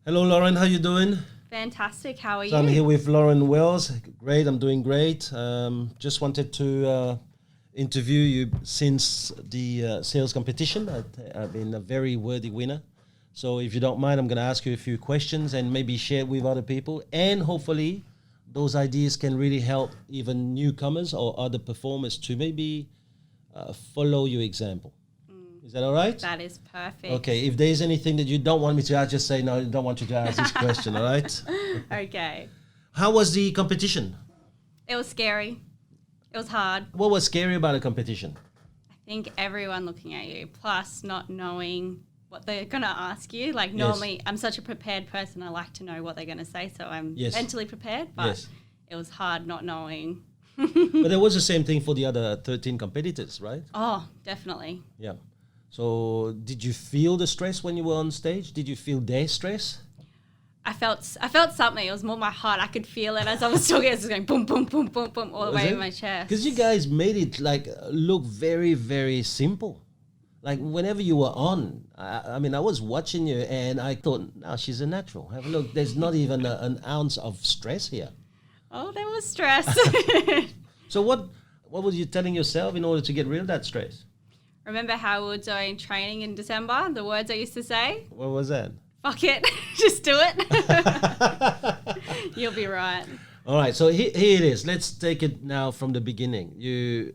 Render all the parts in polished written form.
Hello, Lauren. How you doing? Fantastic. How are So I'm you? here with Lauren Wells. Great. I'm doing great. Just wanted to interview you since the sales competition. I've been a very worthy winner. So if you don't mind, I'm going to ask you a few questions and maybe share it with other people. And hopefully those ideas can really help even newcomers or other performers to maybe follow your example. Is that all right? That is perfect. Okay, if there's anything that you don't want me to ask, just say no, I don't want you to ask this question, all right? Okay. How was the competition? It was scary. It was hard. What was scary about the competition? I think everyone looking at you, plus not knowing what they're going to ask you. Like normally, I'm such a prepared person. I like to know what they're going to say, so I'm mentally prepared. But it was hard not knowing. But it was the same thing for the other 13 competitors, right? Oh, definitely. Yeah. So did you feel the stress when you were on stage? Did you feel their stress? I felt something. It was more my heart. I could feel it as I was talking. It was going boom, boom, boom, boom, boom, all the way in my chest. Because you guys made it like look very, very simple. Like whenever you were on, I mean, I was watching you and I thought, no, she's a natural. Have a look. There's not even an ounce of stress here. Oh, there was stress. So what were you telling yourself in order to get rid of that stress? Remember how we were doing training in December? The words I used to say? What was that? Fuck it. Just do it. You'll be right. All right. So here it is. Let's take it now from the beginning. You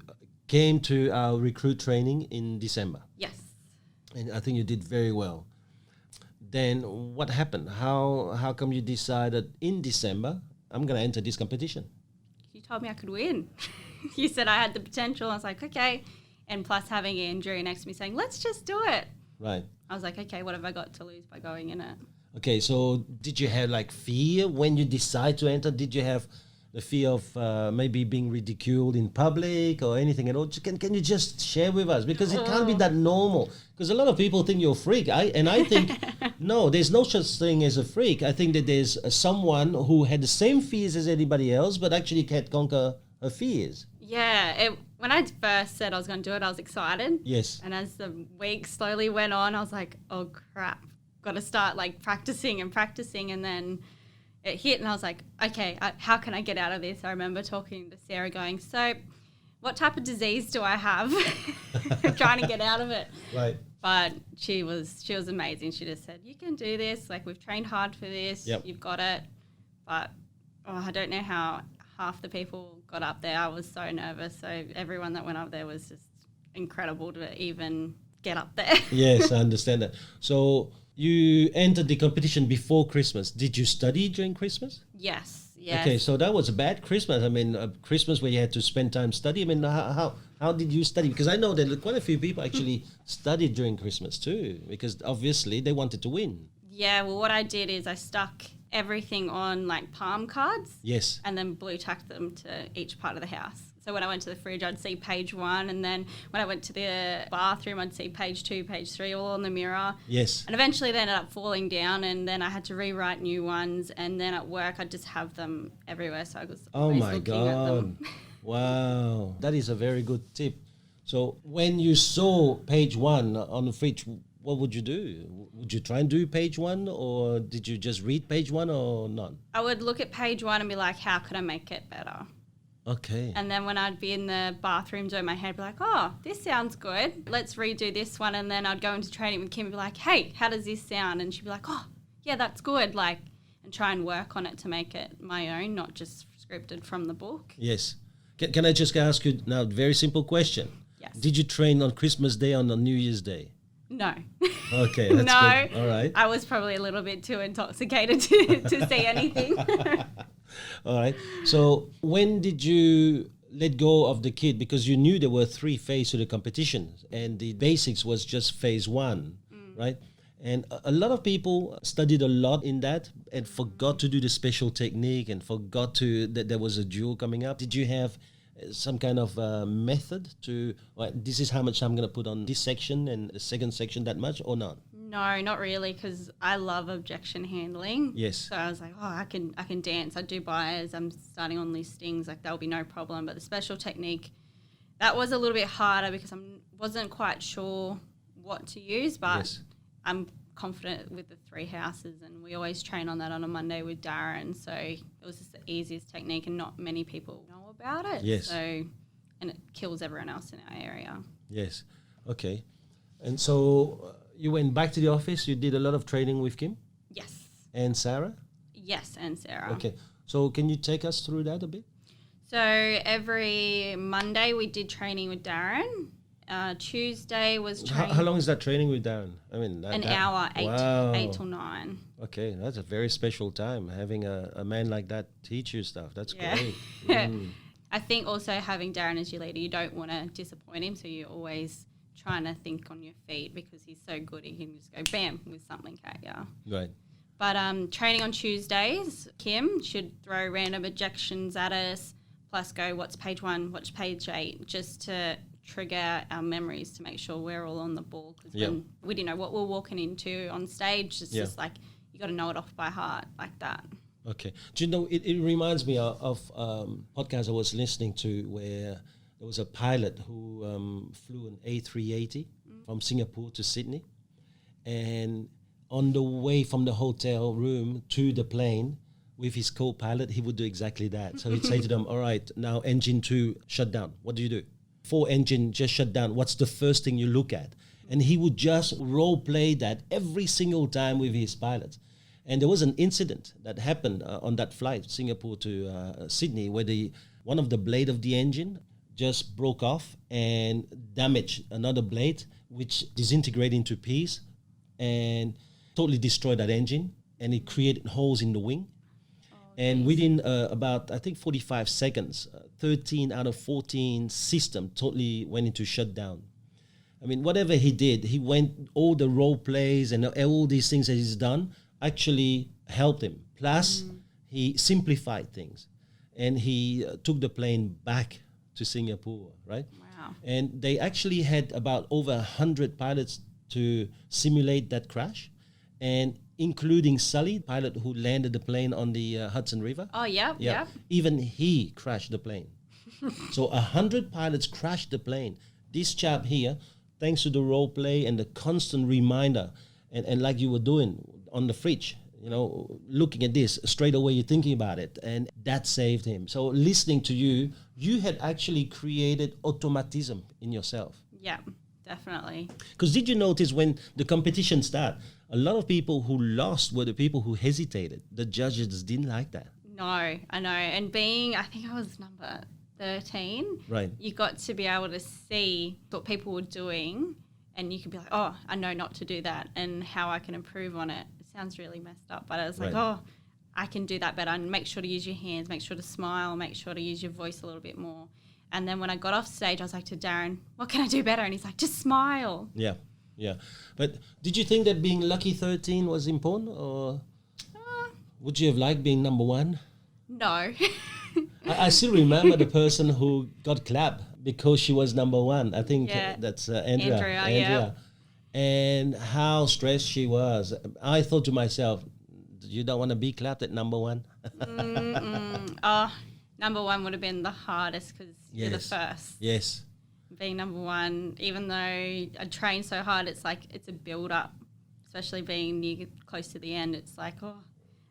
came to our recruit training in December. Yes. And I think you did very well. Then what happened? How come you decided in December, I'm going to enter this competition? You told me I could win. You said I had the potential. I was like, okay. And plus having Andrew next to me saying, let's just do it. Right. I was like, okay, what have I got to lose by going in it? Okay, so did you have like fear when you decide to enter? Did you have the fear of maybe being ridiculed in public or anything at all? Can you just share with us? Because it can't be that normal. Because a lot of people think you're a freak. I think, no, there's no such thing as a freak. I think that there's someone who had the same fears as anybody else, but actually can't conquer her fears. Yeah, when I first said I was going to do it, I was excited. Yes. And as the weeks slowly went on, I was like, oh, crap. Got to start, like, practicing. And then it hit, and I was like, okay, how can I get out of this? I remember talking to Sarah going, so what type of disease do I have? Trying to get out of it. Right. But she was amazing. She just said, you can do this. Like, we've trained hard for this. Yep. You've got it. But I don't know how half the people got up there. I was so nervous. So everyone that went up there was just incredible to even get up there. Yes, I understand that. So you entered the competition before Christmas. Did you study during Christmas? Yes. Okay, so that was a bad Christmas. I mean, Christmas where you had to spend time studying. I mean, how did you study? Because I know that quite a few people actually studied during Christmas too, because obviously they wanted to win. Yeah, well, what I did is I stuck everything on like palm cards. Yes. And then blue tacked them to each part of the house. So when I went to the fridge, I'd see page 1, and then when I went to the bathroom, I'd see page 2, page 3, all on the mirror. Yes. And eventually they ended up falling down, and then I had to rewrite new ones, and then at work I'd just have them everywhere, so I was always looking at them. Wow, that is a very good tip. So when you saw page 1 on the fridge, what would you do? Would you try and do page 1, or did you just read page 1 or not? I would look at page 1 and be like, how could I make it better? Okay. And then when I'd be in the bathroom doing my hair, I'd be like, oh, this sounds good. Let's redo this one. And then I'd go into training with Kim and be like, hey, how does this sound? And she'd be like, oh, yeah, that's good. Like, and try and work on it to make it my own, not just scripted from the book. Yes. Can I just ask you now a very simple question? Yes. Did you train on Christmas Day or on New Year's Day? No. Okay, that's no, good. All right. I was probably a little bit too intoxicated to see anything. All right. So when did you let go of the kit? Because you knew there were 3 phases to the competition, and the basics was just phase 1, right? And a lot of people studied a lot in that and forgot to do the special technique and forgot that there was a duel coming up. Did you have some kind of method to, this is how much I'm going to put on this section and the second section that much, or not? No, not really, because I love objection handling. Yes. So I was like, I can dance. I do buyers. I'm starting on listings. Like, that'll be no problem. But the special technique, that was a little bit harder because I wasn't quite sure what to use. But Yes. I'm confident with the 3 houses, and we always train on that on a Monday with Darren. So it was just the easiest technique, and not many people know about it. Yes. So, and it kills everyone else in our area. Yes. Okay. And so you went back to the office. You did a lot of training with Kim Yes. and Sarah. Yes, and Sarah. Okay. So can you take us through that a bit? So every Monday we did training with Darren. Tuesday was training. How long is that training with Darren? I mean, An hour, Wow. 8 till 9. Okay, that's a very special time, having a man like that teach you stuff. That's Yeah. great. I think also having Darren as your leader, you don't want to disappoint him, so you're always trying to think on your feet, because he's so good. He can just go bam with something at you. Right. But training on Tuesdays, Kim should throw random ejections at us, plus go, what's page 1, what's page 8, just to trigger our memories to make sure we're all on the ball. Because when we didn't know what we're walking into on stage, it's just like, you got to know it off by heart like that. Okay. Do you know, it reminds me of podcast I was listening to where there was a pilot who flew an A380 from Singapore to Sydney. And on the way from the hotel room to the plane with his co-pilot, he would do exactly that. So he'd say to them, all right, now engine 2 shut down. What do you do? 4 engine just shut down. What's the first thing you look at? And he would just role play that every single time with his pilots. And there was an incident that happened on that flight, Singapore to Sydney, where one of the blade of the engine just broke off and damaged another blade, which disintegrated into piece and totally destroyed that engine. And it created holes in the wing. And within about, I think, 45 seconds, 13 out of 14 system totally went into shutdown. I mean, whatever he did, he went, all the role plays and all these things that he's done actually helped him. Plus, he simplified things. And he took the plane back to Singapore, right? Wow. And they actually had about over 100 pilots to simulate that crash. And including Sully, pilot who landed the plane on the Hudson River. Oh, yep. Even he crashed the plane. So 100 pilots crashed the plane. This chap here, thanks to the role play and the constant reminder, and like you were doing on the fridge, you know, looking at this, straight away you're thinking about it, and that saved him. So listening to you, you had actually created automatism in yourself. Yeah, definitely. Because did you notice when the competition started, a lot of people who lost were the people who hesitated. The judges didn't like that. No, I know. And I think I was number 13. Right. You got to be able to see what people were doing, and you could be like, oh, I know not to do that, and how I can improve on it. It sounds really messed up, but I was like, oh, I can do that better. And make sure to use your hands, make sure to smile, make sure to use your voice a little bit more. And then when I got off stage, I was like to Darren, what can I do better? And he's like, just smile. Yeah. Yeah. But did you think that being lucky 13 was important, or would you have liked being number 1? No. I still remember the person who got clapped because she was number 1. I think that's Andrea. Yeah. And how stressed she was. I thought to myself, you don't want to be clapped at number 1? Oh, number 1 would have been the hardest because you're the first. Yes. Being number 1, even though I train so hard, it's like it's a build-up, especially being close to the end. It's like, oh,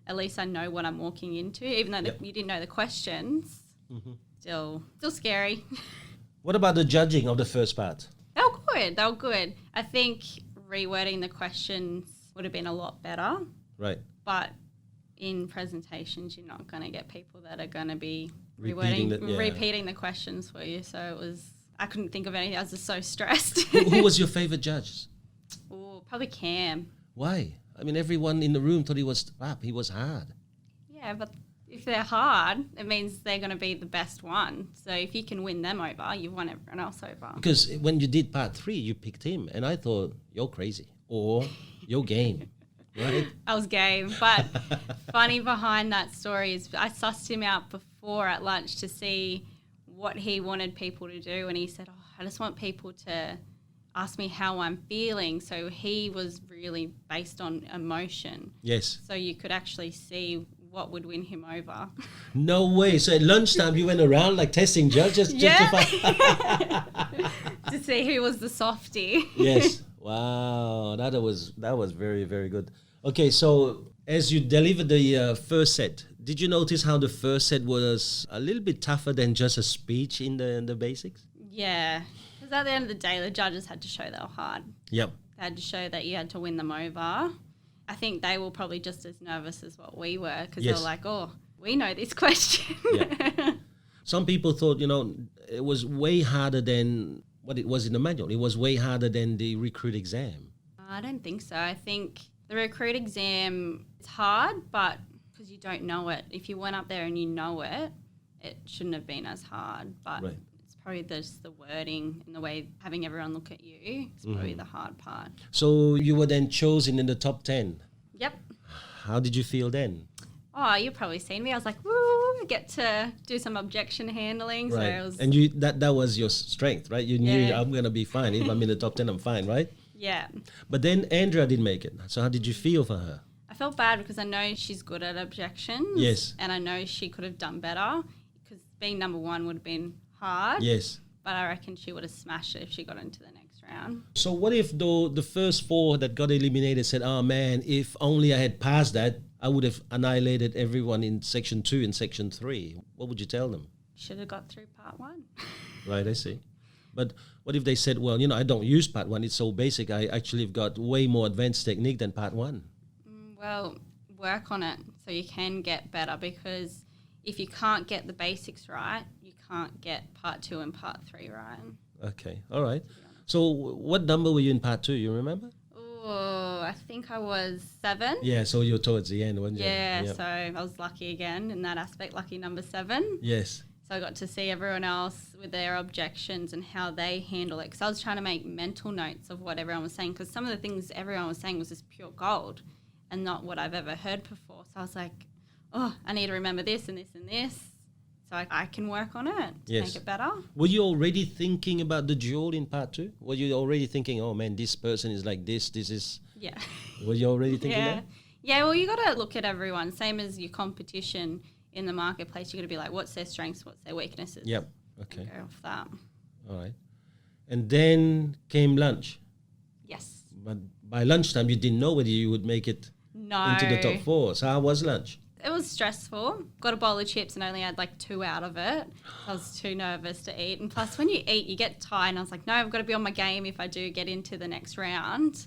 at least I know what I'm walking into, even though you didn't know the questions. Still scary. What about the judging of the first part? They were good. I think rewording the questions would have been a lot better. Right. But in presentations, you're not going to get people that are going to be Repeating repeating the questions for you. So I couldn't think of anything. I was just so stressed. Who was your favorite judge? Oh, probably Cam. Why? I mean, everyone in the room thought he was hard. Yeah, but if they're hard, it means they're going to be the best one. So if you can win them over, you've won everyone else over. Because when you did part 3, you picked him, and I thought, you're crazy, or you're game, right? I was game, but funny behind that story is I sussed him out before at lunch to see what he wanted people to do, and he said, oh, I just want people to ask me how I'm feeling. So he was really based on emotion. Yes. So you could actually see what would win him over. No way. So at lunchtime you went around like testing judges just to find to see who was the softie. Yes. Wow, that was very, very good. Okay, so as you delivered the first set, did you notice how the first set was a little bit tougher than just a speech in the basics? Yeah, because at the end of the day, the judges had to show they were hard. Yep. They had to show that you had to win them over. I think they were probably just as nervous as what we were because they Yes. were like, oh, we know this question. Yeah. Some people thought, it was way harder than what it was in the manual. It was way harder than the recruit exam. I don't think so. I think the recruit exam is hard, but because you don't know it. If you went up there and you know it, it shouldn't have been as hard. But Right. it's probably just the wording and the way having everyone look at you is probably the hard part. So you were then chosen in the top 10. Yep. How did you feel then? Oh, you've probably seen me. I was like, woo, I get to do some objection handling. So it was, And that was your strength, right? You knew Yeah. I'm going to be fine. If I'm in the top 10, I'm fine, right? yeah. But then Andrea didn't make it. So how did you feel for her? I felt bad because I know she's good at objections. Yes. And I know she could have done better because being number one would have been hard. Yes. But I reckon she would have smashed it if she got into the next round. So what if though the first 4 that got eliminated said, oh man, if only I had passed that, I would have annihilated everyone in section 2 and section 3. What would you tell them? Should have got through part 1. Right, I see. But what if they said, well, I don't use part 1. It's so basic. I actually have got way more advanced technique than part 1. Well, work on it so you can get better because if you can't get the basics right, you can't get part 2 and part 3 right. Okay, all right. So what number were you in part 2? You remember? Oh, I think I was 7. Yeah, so you're towards the end, weren't you? Yeah, Yep. so I was lucky again in that aspect, lucky number 7. Yes. So I got to see everyone else with their objections and how they handle it. Because I was trying to make mental notes of what everyone was saying because some of the things everyone was saying was just pure gold and not what I've ever heard before. So I was like, oh, I need to remember this and this and this so I can work on it to Yes. make it better. Were you already thinking about the duel in part 2? Were you already thinking, oh man, this person is like this is... Yeah. Were you already thinking yeah. that? Yeah, well, you got to look at everyone. Same as your competition in the marketplace. You got to be like, what's their strengths, what's their weaknesses? Yep. Okay. And go off that. All right. And then came lunch. Yes. But by lunchtime, you didn't know whether you would make it No. into the top 4. So how was lunch? It was stressful. Got a bowl of chips and only had like 2 out of it. I was too nervous to eat. And plus, when you eat, you get tired. And I was like, no, I've got to be on my game if I do get into the next round.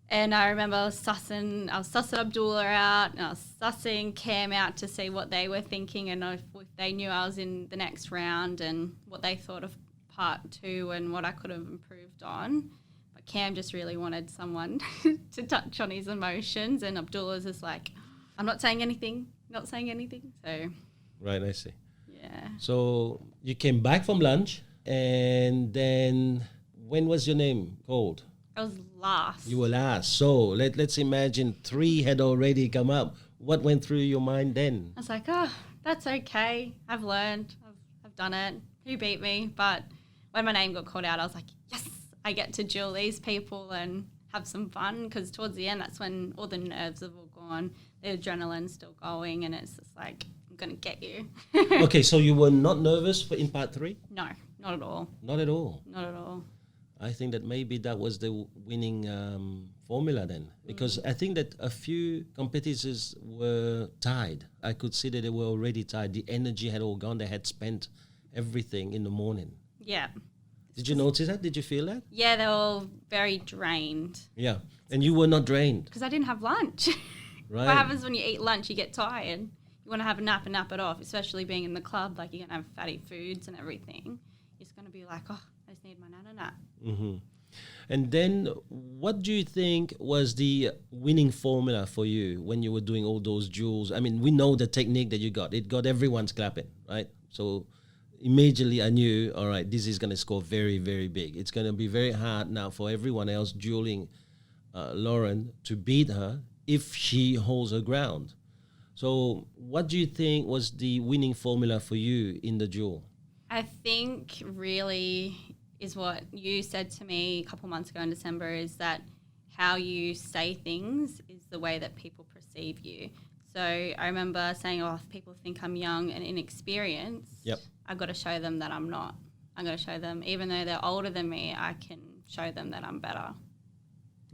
And I remember I was sussing Abdullah out and I was sussing Cam out to see what they were thinking and if they knew I was in the next round and what they thought of part 2 and what I could have improved on. But Cam just really wanted someone to touch on his emotions and Abdullah's just like, I'm not saying anything. So, Right, I see. yeah. So you came back from lunch, and then when was your name called? I was last. You were last. So let's imagine 3 had already come up. What went through your mind then? I was like, oh, that's okay. I've learned. I've done it. Who beat me? But when my name got called out, I was like, yes, I get to duel these people and have some fun because towards the end, that's when all the nerves have all gone. The adrenaline's still going and it's just like, I'm going to get you. Okay, so you were not nervous in part 3? No, not at all. Not at all. Not at all. I think that maybe that was the winning formula then, because I think that a few competitors were tied. I could see that they were already tied. The energy had all gone. They had spent everything in the morning. Yeah. Did you notice that? Did you feel that? Yeah, they were all very drained Yeah. And you were not drained, because I didn't have lunch. right? What happens when you eat lunch? You get tired. You want to have a nap and nap it off, especially being in the club. Like, you're going to have fatty foods and everything. You're just going to be like, oh, I just need my nap. Mm-hmm. And then what do you think was the winning formula for you when you were doing all those duels? I mean, we know the technique that you got. It got everyone's clapping, right? So immediately I knew, all right, this is going to score very, very big. It's going to be very hard now for everyone else dueling Lauren to beat her if she holds her ground. So what do you think was the winning formula for you in the duel? I think really is what you said to me a couple months ago in December is that how you say things is the way that people perceive you. So I remember saying, oh, if people think I'm young and inexperienced, Yep. I've got to show them that I'm not. I'm going to show them, even though they're older than me, I can show them that I'm better.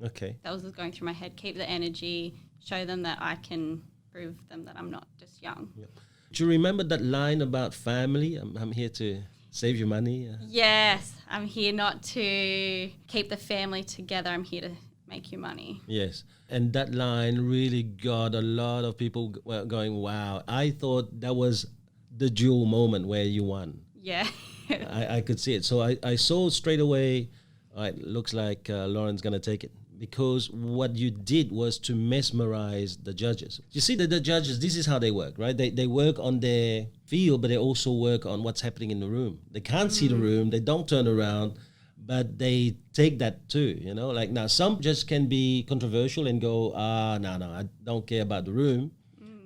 Okay. That was going through my head. Keep the energy, show them that I can prove them that I'm not just young. Yep. Do you remember that line about family? I'm here to save you money. Yes, I'm here not to keep the family together. I'm here to make you money. Yes. And that line really got a lot of people going, wow. I thought that was the jewel moment where you won. Yeah. I could see it. So I saw straight away, all right, looks like Lauren's going to take it. Because what you did was to mesmerize the judges. You see that the judges, this is how they work, right? They work on their field, but they also work on what's happening in the room. They can't see the room, they don't turn around, but they take that too, you know? Like now, some just can be controversial and go, no, I don't care about the room.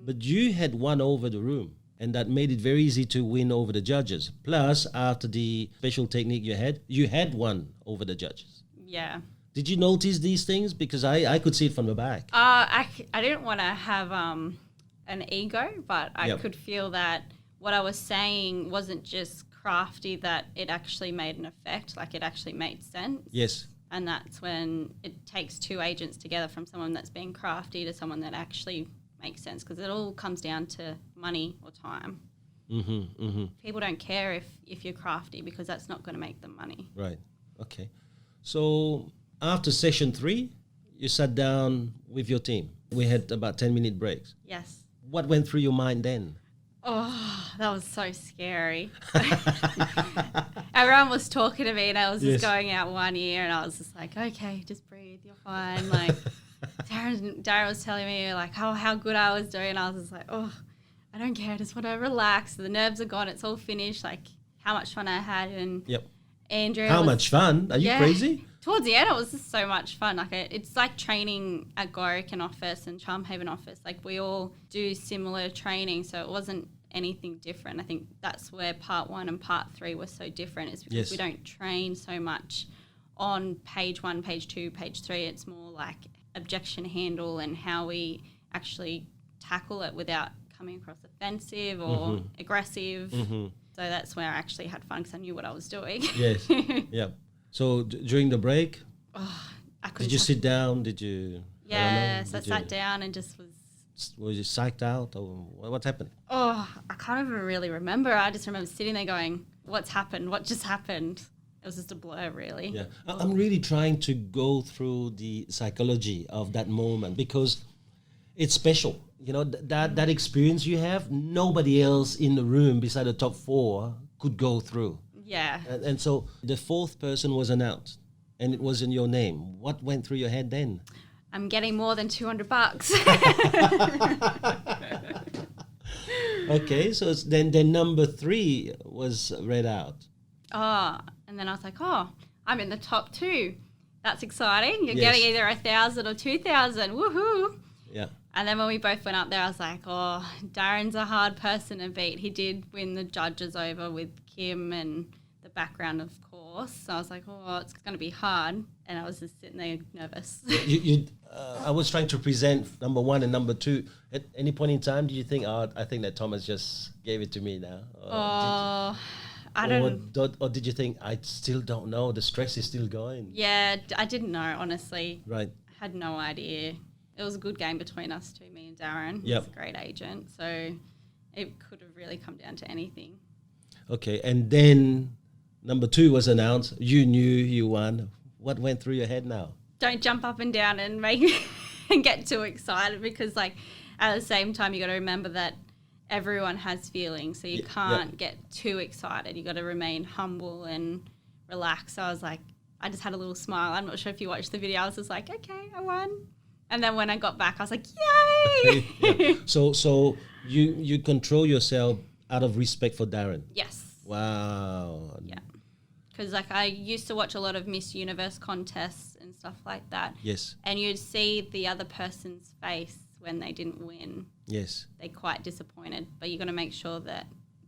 But you had won over the room, and that made it very easy to win over the judges. Plus, after the special technique you had won over the judges. Yeah. Did you notice these things? Because I could see it from the back. I didn't want to have an ego, but I Yep. could feel that what I was saying wasn't just crafty, that it actually made an effect, like it actually made sense. Yes. And that's when it takes two agents together, from someone that's being crafty to someone that actually makes sense, because it all comes down to money or time. Mm-hmm, mm-hmm. People don't care if you're crafty, because that's not going to make them money. Right. Okay. So after session 3, you sat down with your team. We had about 10-minute breaks. Yes. What went through your mind then? Oh, that was so scary. Everyone was talking to me, and I was just going out one ear, and I was just like, okay, just breathe, you're fine. Like, Darren was telling me like how good I was doing, and I was just like, oh, I don't care, I just want to relax. The nerves are gone, it's all finished. Like, how much fun I had. And Andrea, how much fun? Are you crazy? Towards the end, it was just so much fun. Like, it's like training at Gorican office and Charmhaven office. Like, we all do similar training, so it wasn't anything different. I think that's where part 1 and part 3 were so different, is because we don't train so much on page 1, page 2, page 3. It's more like objection handle and how we actually tackle it without coming across offensive or aggressive. So that's where I actually had fun, because I knew what I was doing. Yes. Yeah. So during the break, I couldn't. did you sit down? Did you? Yes, I sat down and just was. Was you psyched out, or what happened? Oh, I can't even really remember. I just remember sitting there going, "What's happened? What just happened?" It was just a blur, really. Yeah, I'm really trying to go through the psychology of that moment, because it's special. You know, that experience you have, nobody else in the room beside the top 4 could go through. Yeah. And so the 4th person was announced, and it was in your name. What went through your head then? I'm getting more than $200. Okay, so then number 3 was read out. Oh, and then I was like, oh, I'm in the top 2. That's exciting. You're Yes. getting either 1,000 or 2,000. Woohoo! Yeah. And then when we both went up there, I was like, oh, Darren's a hard person to beat. He did win the judges over with Kim and the background, of course. So I was like, oh, it's going to be hard. And I was just sitting there nervous. I was trying to present number 1 and number 2. At any point in time, did you think, I think that Thomas just gave it to me now? Or did you think, I still don't know, the stress is still going? Yeah, I didn't know, honestly. Right. I had no idea. It was a good game between us two, me and Darren. Yep. He's a great agent. So it could have really come down to anything. Okay, and then number 2 was announced. You knew you won. What went through your head now? Don't jump up and down and and get too excited, because like at the same time you got to remember that everyone has feelings, so you can't get too excited. You got to remain humble and relaxed. So I was like, I just had a little smile. I'm not sure if you watched the video. I was just like, okay, I won. And then when I got back, I was like, yay! So you control yourself out of respect for Darren. Yes. Wow. Yeah. Because like I used to watch a lot of Miss Universe contests and stuff like that. Yes. And you'd see the other person's face when they didn't win. Yes. They're quite disappointed. But you got to make sure that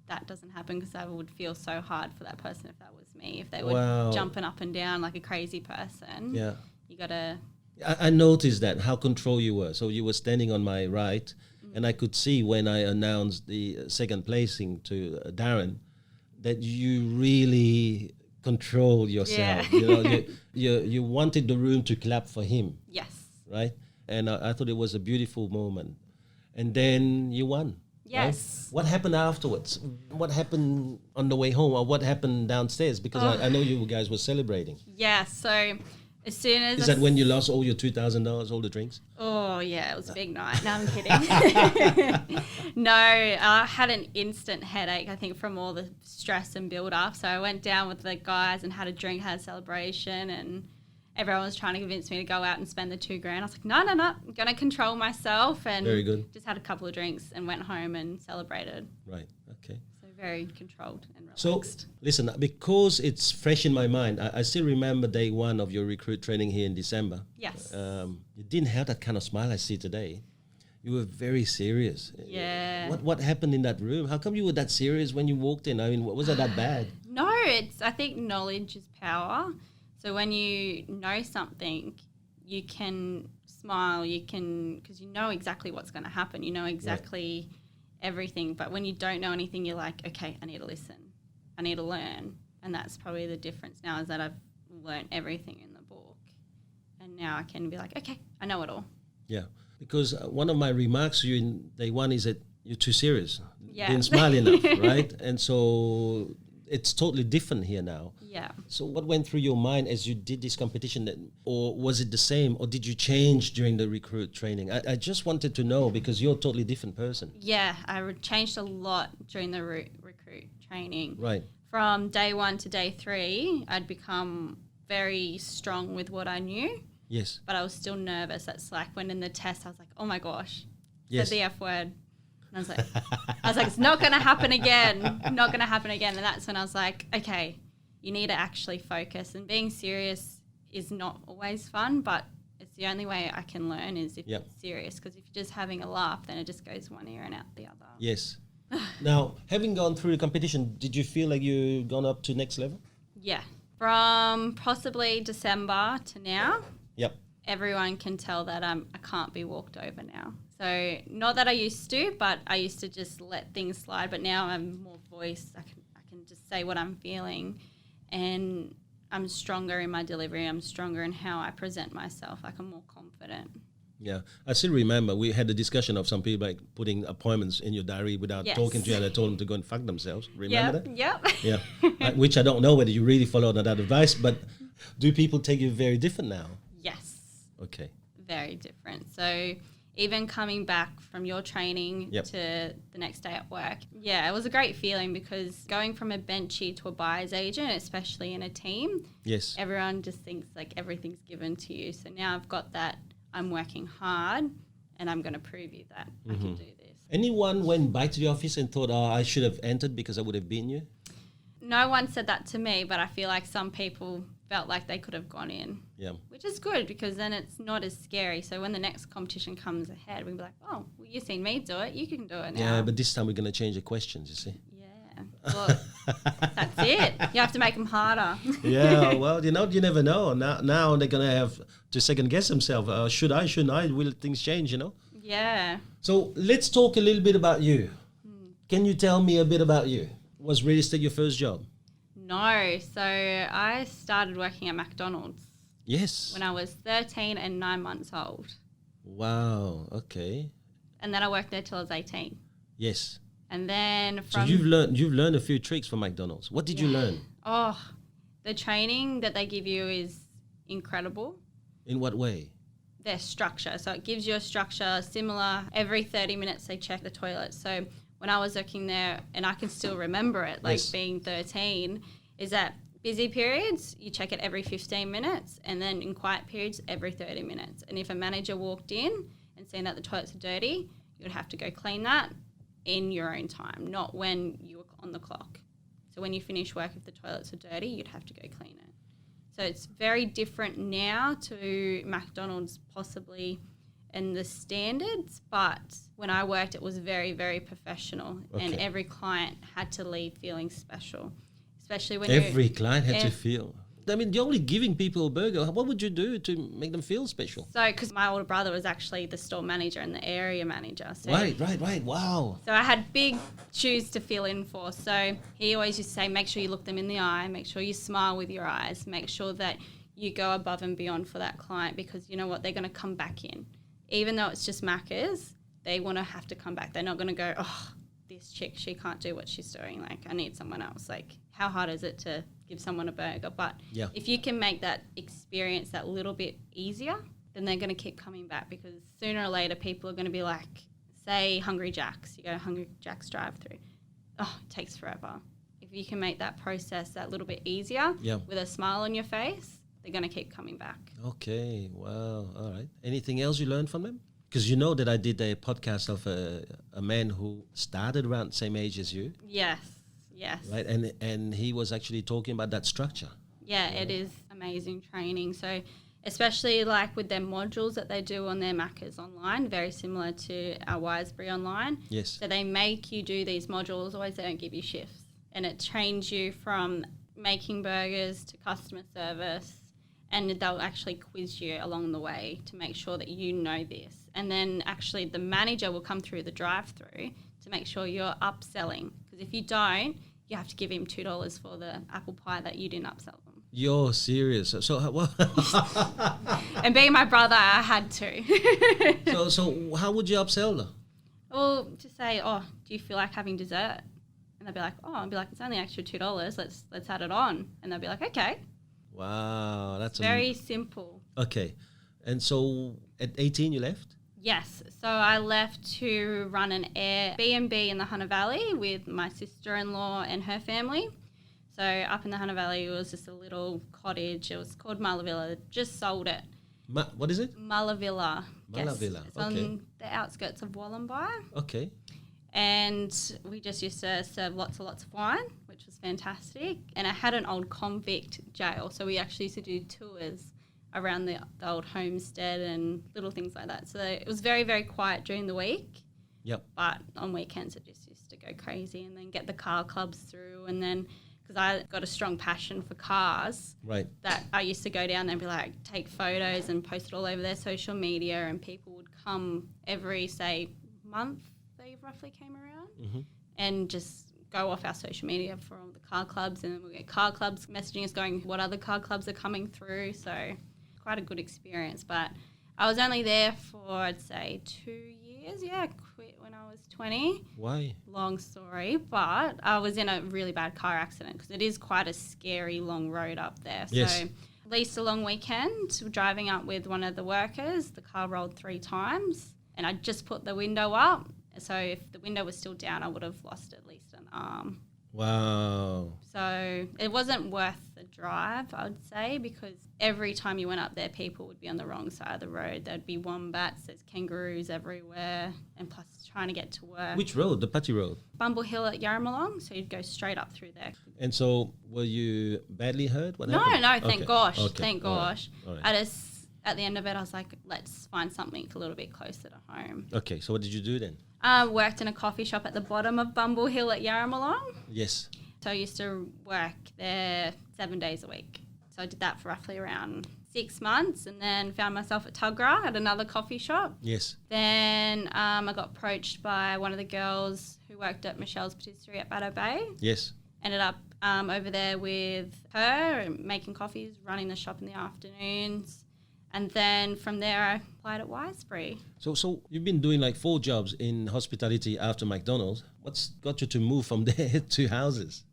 that doesn't happen, because I would feel so hard for that person if that was me. If they were jumping up and down like a crazy person. Yeah. You got to... I noticed that, how controlled you were. So you were standing on my right, and I could see when I announced the second placing to Darren that you really control yourself. Yeah. You know, you wanted the room to clap for him, Yes. right? And I thought it was a beautiful moment. And then you won. Yes. Right? What happened afterwards? What happened on the way home, or what happened downstairs? Because I know you guys were celebrating. Yeah. So as soon as Is that when you lost all your $2,000, all the drinks? Oh yeah, it was a big night. No, I'm kidding. No, I had an instant headache, I think, from all the stress and build up. So I went down with the guys and had a drink, had a celebration, and everyone was trying to convince me to go out and spend the $2,000. I was like, no, I'm going to control myself. And Very good. Just had a couple of drinks and went home and celebrated. Right. Okay. So very controlled and relaxed. So listen, because it's fresh in my mind, I still remember day one of your recruit training here in December. Yes. You didn't have that kind of smile I see today. You were very serious. Yeah. What happened in that room? How come you were that serious when you walked in? I mean, was that bad? No, I think knowledge is power. So when you know something, you can smile, because you know exactly what's going to happen. You know exactly everything. But when you don't know anything, you're like, okay, I need to listen. I need to learn. And that's probably the difference now, is that I've learned everything in the book. And now I can be like, okay, I know it all. Yeah. Because one of my remarks to you in day one is that you're too serious. Yeah. Didn't smile enough, right? And so it's totally different here now. Yeah. So what went through your mind as you did this competition, or was it the same, or did you change during the recruit training? I just wanted to know, because you're a totally different person. Yeah, I changed a lot during the recruit training. Right. From day 1 to day 3, I'd become very strong with what I knew. Yes. But I was still nervous. That's like when in the test I was like, oh my gosh, Yes. said the F word. And I was like, it's not going to happen again. Not going to happen again. And that's when I was like, okay, you need to actually focus. And being serious is not always fun, but it's the only way I can learn is if it's serious. Because if you're just having a laugh, then it just goes one ear and out the other. Yes. Now, having gone through the competition, did you feel like you've gone up to next level? Yeah. From possibly December to now, Yep. everyone can tell that I can't be walked over now. So not that I used to, but I used to just let things slide. But now I'm more voiced. I can just say what I'm feeling, and I'm stronger in my delivery. I'm stronger in how I present myself. Like, I'm more confident. Yeah, I still remember we had the discussion of some people like putting appointments in your diary without talking to you, and I told them to go and fuck themselves. Remember that? Yep. Yeah, which I don't know whether you really followed that advice, but do people take you very different now? Yes. Okay. Very different. So even coming back from your training to the next day at work, it was a great feeling, because going from a benchy to a buyer's agent, especially in a team, everyone just thinks like everything's given to you. So now I've got that. I'm working hard, and I'm going to prove you that I can do this. Anyone went back to the office and thought, I should have entered because I would have beaten you? No one said that to me, but I feel like some people felt like they could have gone in. Yeah. Which is good, because then it's not as scary. So when the next competition comes ahead, we'll be like, oh, well, you've seen me do it. You can do it now. Yeah, but this time we're going to change the questions, you see. Yeah. Well, that's it. You have to make them harder. Yeah, well, you never know. Now they're going to have to second guess themselves. Should I, shouldn't I? Will things change, Yeah. So let's talk a little bit about you. Can you tell me a bit about you? Was real estate your first job? No. So I started working at McDonald's. Yes. When I was 13 and 9 months old. Wow. Okay. And then I worked there till I was 18. Yes. And then so you've learned a few tricks from McDonald's. What did you learn? Oh, the training that they give you is incredible. In what way? Their structure. So it gives you a structure similar. Every 30 minutes they check the toilet. So when I was working there, and I can still remember it, like being 13, is that busy periods, you check it every 15 minutes, and then in quiet periods, every 30 minutes. And if a manager walked in and seen that the toilets are dirty, you would have to go clean that in your own time, not when you were on the clock. So when you finish work, if the toilets are dirty, you'd have to go clean it. So it's very different now to McDonald's possibly in the standards, but when I worked, it was very, very professional, and every client had to leave feeling special, especially when every client had to feel. I mean, you're only giving people a burger. What would you do to make them feel special? So, because my older brother was actually the store manager and the area manager. So Right. Wow. So I had big shoes to fill in for. So he always used to say, make sure you look them in the eye, make sure you smile with your eyes, make sure that you go above and beyond for that client, because you know what, they're going to come back in. Even though it's just Macca's, they want to have to come back. They're not going to go, oh, this chick, she can't do what she's doing. Like, I need someone else. Like, how hard is it to give someone a burger? But if you can make that experience that little bit easier, then they're going to keep coming back, because sooner or later people are going to be like, say Hungry Jack's, you go to Hungry Jack's drive-through. Oh, it takes forever. If you can make that process that little bit easier with a smile on your face, they're going to keep coming back. Okay, wow, all right. Anything else you learned from them? Because you know that I did a podcast of a man who started around the same age as you. Yes. Right, and he was actually talking about that structure. Yeah, it is amazing training. So especially like with their modules that they do on their Macca's online, very similar to our Wiseberry online. Yes. So they make you do these modules, always they don't give you shifts. And it trains you from making burgers to customer service, and they'll actually quiz you along the way to make sure that you know this. And then actually the manager will come through the drive-through to make sure you're upselling. Because if you don't, you have to give him $2 for the apple pie that you didn't upsell them. You're serious? So what? And being my brother, I had to. so how would you upsell them? Well, to say, oh, do you feel like having dessert? And they'll be like, oh, I'd be like, it's only extra $2. Let's add it on. And they'll be like, okay. Wow, that's very simple. Okay, and so at 18 you left? Yes, so I left to run an Airbnb in the Hunter Valley with my sister-in-law and her family. So up in the Hunter Valley, it was just a little cottage. It was called Mullavilla. Just sold it. What is it? Mullavilla. Mullavilla, It's on the outskirts of Wollongbar. Okay. And we just used to serve lots of wine, which was fantastic. And I had an old convict jail, so we actually used to do tours around the old homestead and little things like that. So it was very, very quiet during the week. Yep. But on weekends it just used to go crazy, and then get the car clubs through. And then because I got a strong passion for cars, right, that I used to go down there and be like, take photos and post it all over their social media, and people would come every, say, month they roughly came around and just go off our social media for all the car clubs, and then we'll get car clubs messaging us going what other car clubs are coming through. So quite a good experience. But I was only there for, I'd say, 2 years. Yeah, I quit when I was 20. Why? Long story, but I was in a really bad car accident, because it is quite a scary long road up there. Yes. So at least a long weekend, driving up with one of the workers, the car rolled 3 times, and I just put the window up. So if the window was still down, I would have lost at least an arm. Wow. So it wasn't worth the drive, I would say, because every time you went up there, people would be on the wrong side of the road. There'd be wombats, there's kangaroos everywhere, and plus trying to get to work. Which road? The Putty Road? Bumble Hill at Yarramalong, so you'd go straight up through there. And so were you badly hurt? What happened? No, thank gosh. Okay. Thank gosh. All right. At the end of it, I was like, let's find something a little bit closer to home. Okay, so what did you do then? Worked in a coffee shop at the bottom of Bumble Hill at Yarramalong. Yes. So I used to work there 7 days a week. So I did that for roughly around 6 months, and then found myself at Tuggerah at another coffee shop. Yes. Then I got approached by one of the girls who worked at Michelle's Patisserie at Baddo Bay. Yes. Ended up over there with her, making coffees, running the shop in the afternoons. And then from there, I applied at Wiseberry. So you've been doing like 4 jobs in hospitality after McDonald's. What's got you to move from there to houses?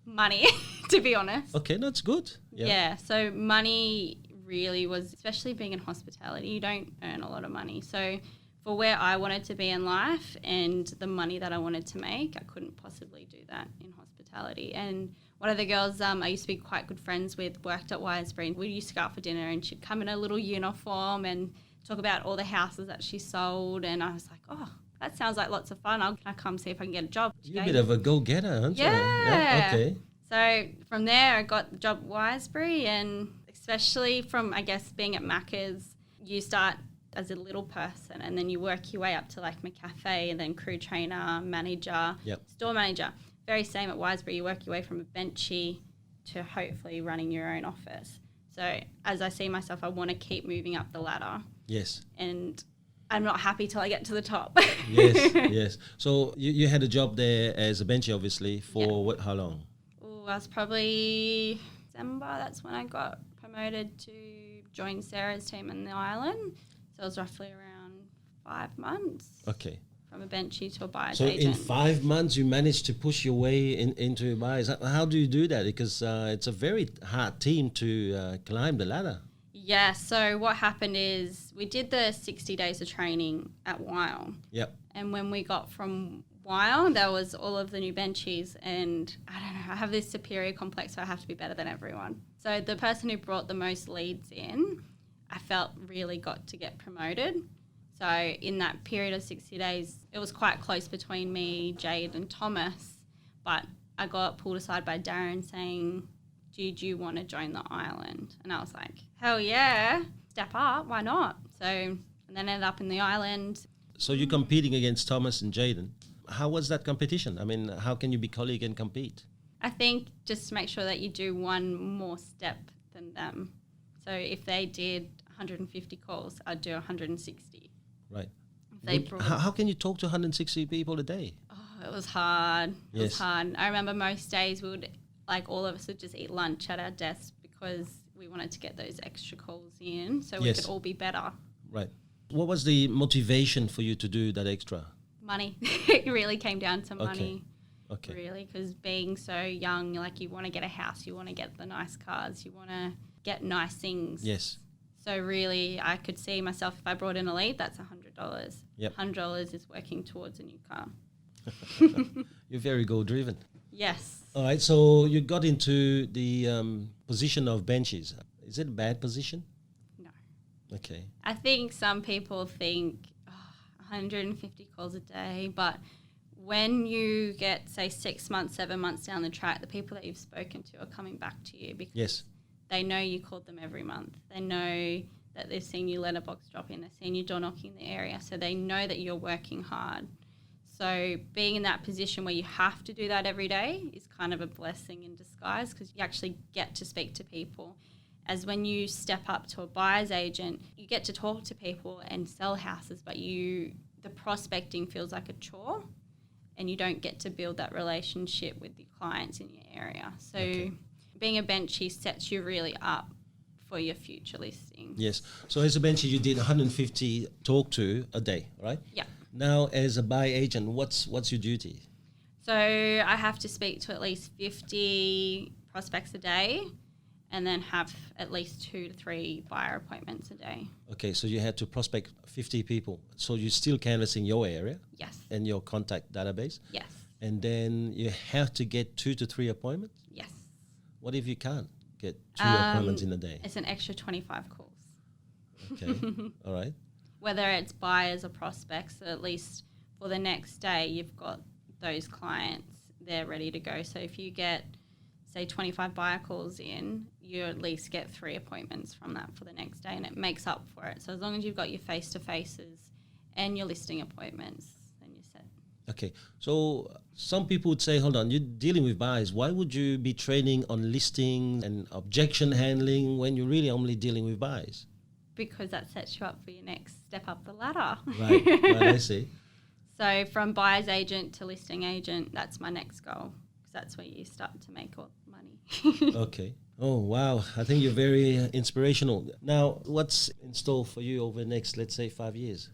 Money, to be honest. Okay, that's good. Yeah, so money really was, especially being in hospitality, you don't earn a lot of money. So for where I wanted to be in life and the money that I wanted to make, I couldn't possibly do that in hospitality. And one of the girls I used to be quite good friends with worked at Wiseberry. We used to go out for dinner, and she'd come in a little uniform and talk about all the houses that she sold. And I was like, oh, that sounds like lots of fun. Can I come see if I can get a job? You're a bit of a go-getter, aren't you? Yeah. Okay. So from there, I got the job at Wiseberry, and especially from, I guess, being at Macca's, you start as a little person, and then you work your way up to like McCafe, and then crew trainer, manager, store manager. Very same at Wiseberry. You work your way from a benchy to hopefully running your own office. So as I see myself, I want to keep moving up the ladder. Yes. And I'm not happy till I get to the top. Yes, yes. So you had a job there as a benchy, obviously, for how long? Ooh, I was probably December. That's when I got promoted to join Sarah's team in the island. So it was roughly around 5 months. Okay. From a benchy to a buyer's So agent. in 5 months, you managed to push your way into buyers. How do you do that? Because it's a very hard team to climb the ladder. Yeah, so what happened is we did the 60 days of training at Wiseberry. Yep. And when we got from Wiseberry, there was all of the new benchies, and I don't know, I have this superior complex, so I have to be better than everyone. So the person who brought the most leads in, I felt really got to get promoted. So in that period of 60 days, it was quite close between me, Jade and Thomas, but I got pulled aside by Darren saying, do you want to join the island? And I was like, hell yeah, step up, why not? So, and then ended up in the island. So you're competing against Thomas and Jaden. How was that competition? I mean, how can you be colleague and compete? I think just to make sure that you do one more step than them. So if they did 150 calls, I'd do 160. Right. How can you talk to 160 people a day? Oh, it was hard. Yes. It was hard. I remember most days all of us would just eat lunch at our desk because we wanted to get those extra calls in so we could all be better. Right. What was the motivation for you to do that extra? Money. It really came down to money. Okay. Really, because being so young, like you want to get a house, you want to get the nice cars, you want to get nice things. Yes. So really, I could see myself, if I brought in a lead, that's $100. Yep. $100 is working towards a new car. You're very goal-driven. Yes. All right, so you got into the position of benches. Is it a bad position? No. Okay. I think some people think 150 calls a day, but when you get, say, 6 months, 7 months down the track, the people that you've spoken to are coming back to you because they know you called them every month. They know that they've seen you letterbox drop in, they've seen you door knocking in the area, so they know that you're working hard. So being in that position where you have to do that every day is kind of a blessing in disguise because you actually get to speak to people. As when you step up to a buyer's agent, you get to talk to people and sell houses, but the prospecting feels like a chore and you don't get to build that relationship with the clients in your area. So being a benchy sets you really up for your future listings. Yes. So as a benchy, you did 150 talk to a day, right? Yeah. Now, as a buy agent, what's your duty? So I have to speak to at least 50 prospects a day and then have at least 2 to 3 buyer appointments a day. Okay, so you had to prospect 50 people. So you're still canvassing your area? Yes. And your contact database? Yes. And then you have to get 2 to 3 appointments? Yes. What if you can't get 2 appointments in a day? It's an extra 25 calls. Okay, all right. Whether it's buyers or prospects, so at least for the next day, you've got those clients, they're ready to go. So if you get, say, 25 buyer calls in, you at least get 3 appointments from that for the next day, and it makes up for it. So as long as you've got your face-to-faces and your listing appointments, then you're set. Okay, so some people would say, hold on, you're dealing with buyers. Why would you be training on listing and objection handling when you're really only dealing with buyers? Because that sets you up for your next step up the ladder. Right, I see. So from buyer's agent to listing agent, that's my next goal, because that's where you start to make all the money. Okay. Oh, wow. I think you're very inspirational. Now, what's in store for you over the next, let's say, 5 years?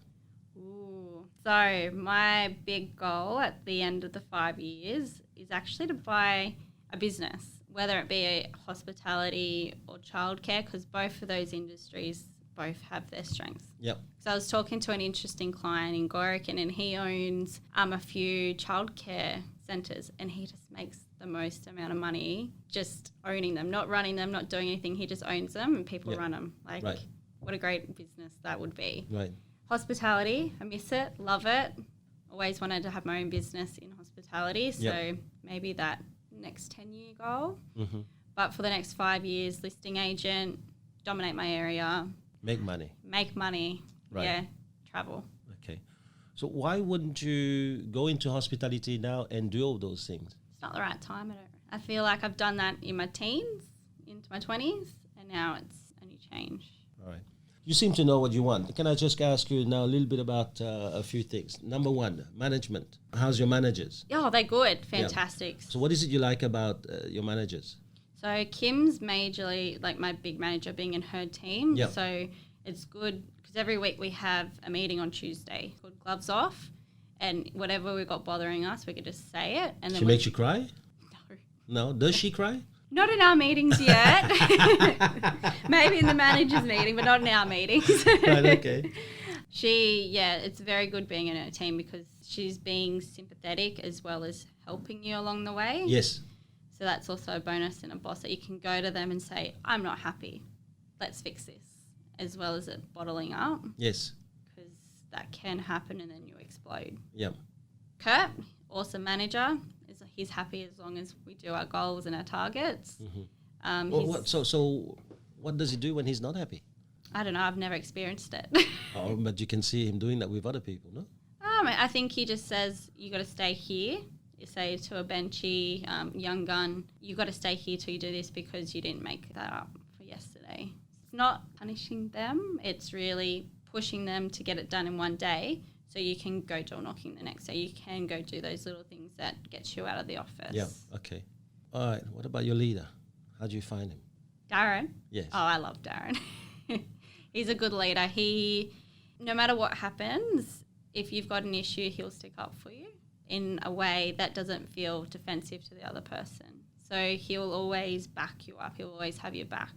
So my big goal at the end of the 5 years is actually to buy a business, whether it be a hospitality or childcare, because both of those industries both have their strengths. Yep. So I was talking to an interesting client in Gorican, and he owns a few childcare centres, and he just makes the most amount of money just owning them, not running them, not doing anything. He just owns them and people run them. Like, what a great business that would be. Right. Hospitality, I miss it, love it. Always wanted to have my own business in hospitality, so maybe that next 10-year goal. Mm-hmm. But for the next 5 years, listing agent, dominate my area. Make money. Right. Yeah, travel. Okay. So why wouldn't you go into hospitality now and do all those things? it's not the right time. I feel like I've done that in my teens, into my 20s, and now it's a new change. All right. You seem to know what you want. Can I just ask you now a little bit about a few things? Number one, management. How's your managers? Oh, they're good. Fantastic. So what is it you like about your managers? So Kim's majorly like my big manager being in her team. Yep. So it's good because every week we have a meeting on Tuesday called Gloves Off, and whatever we got bothering us, we could just say it. And then She makes you cry? No. No? Does she cry? Not in our meetings yet. Maybe in the manager's meeting, but not in our meetings. Right, okay. It's very good being in her team because she's being sympathetic as well as helping you along the way. Yes. So that's also a bonus in a boss that you can go to them and say, I'm not happy. Let's fix this, as well as it bottling up. Yes. Because that can happen and then you explode. Yeah. Kurt, awesome manager. He's happy as long as we do our goals and our targets. Mm-hmm. So what does he do when he's not happy? I don't know. I've never experienced it. Oh, but you can see him doing that with other people, no? I think he just says, you got to stay here. You say to a benchy young gun, you got to stay here till you do this because you didn't make that up for yesterday. It's not punishing them. It's really pushing them to get it done in one day. So you can go door knocking the next day. You can go do those little things that gets you out of the office. Yeah, okay. All right, what about your leader? How do you find him? Darren? Yes. Oh, I love Darren. He's a good leader. He, no matter what happens, if you've got an issue, he'll stick up for you in a way that doesn't feel defensive to the other person. So he'll always back you up. He'll always have your back.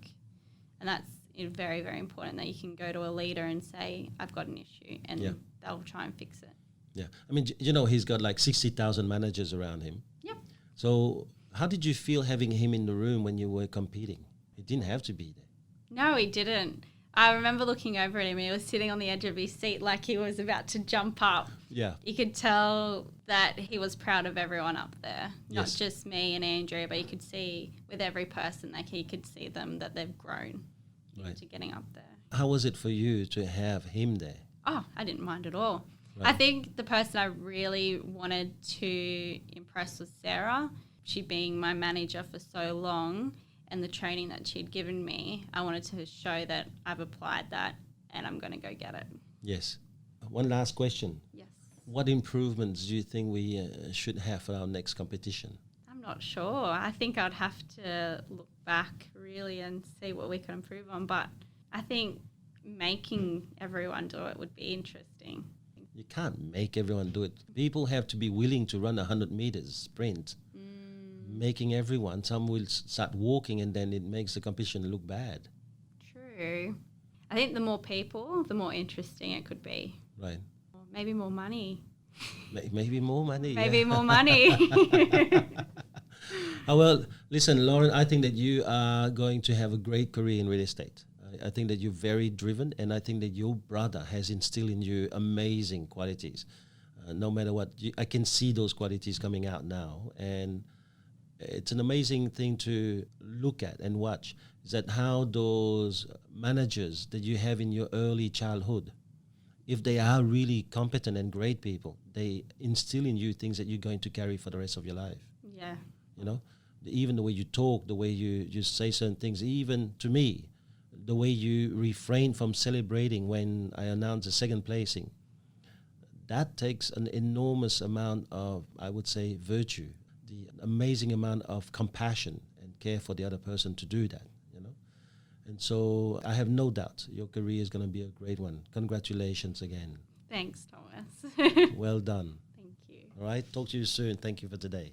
And that's very, very important that you can go to a leader and say, I've got an issue, and they'll try and fix it. Yeah. I mean, he's got like 60,000 managers around him. Yep. So how did you feel having him in the room when you were competing? He didn't have to be there. No, he didn't. I remember looking over at him. He was sitting on the edge of his seat like he was about to jump up. Yeah. You could tell that he was proud of everyone up there, not Yes. just me and Andrea, but you could see with every person, like he could see them that they've grown into getting up there. How was it for you to have him there? Oh, I didn't mind at all. Right. I think the person I really wanted to impress was Sarah. She being my manager for so long and the training that she'd given me, I wanted to show that I've applied that and I'm going to go get it. Yes. One last question. Yes. What improvements do you think we should have for our next competition? I'm not sure. I think I'd have to look back really and see what we could improve on. But I think making everyone do it would be interesting. You can't make everyone do it. People have to be willing to run 100 meters sprint. Making everyone, some will start walking and then it makes the competition look bad. True. I think the more people, the more interesting it could be. Right. Or maybe more money. Maybe more money. Maybe more money. Oh, well, listen, Lauren, I think that you are going to have a great career in real estate. I think that you're very driven, and I think that your brother has instilled in you amazing qualities. No matter what, I can see those qualities coming out now, and it's an amazing thing to look at and watch, is that how those managers that you have in your early childhood, if they are really competent and great people, they instill in you things that you're going to carry for the rest of your life. Yeah. You know, even the way you talk, the way you say certain things, even to me, the way you refrain from celebrating when I announce a second placing, that takes an enormous amount of, I would say, virtue, the amazing amount of compassion and care for the other person to do that, you know. And so I have no doubt your career is going to be a great one. Congratulations again. Thanks, Thomas. Well done. Thank you. All right, talk to you soon. Thank you for today.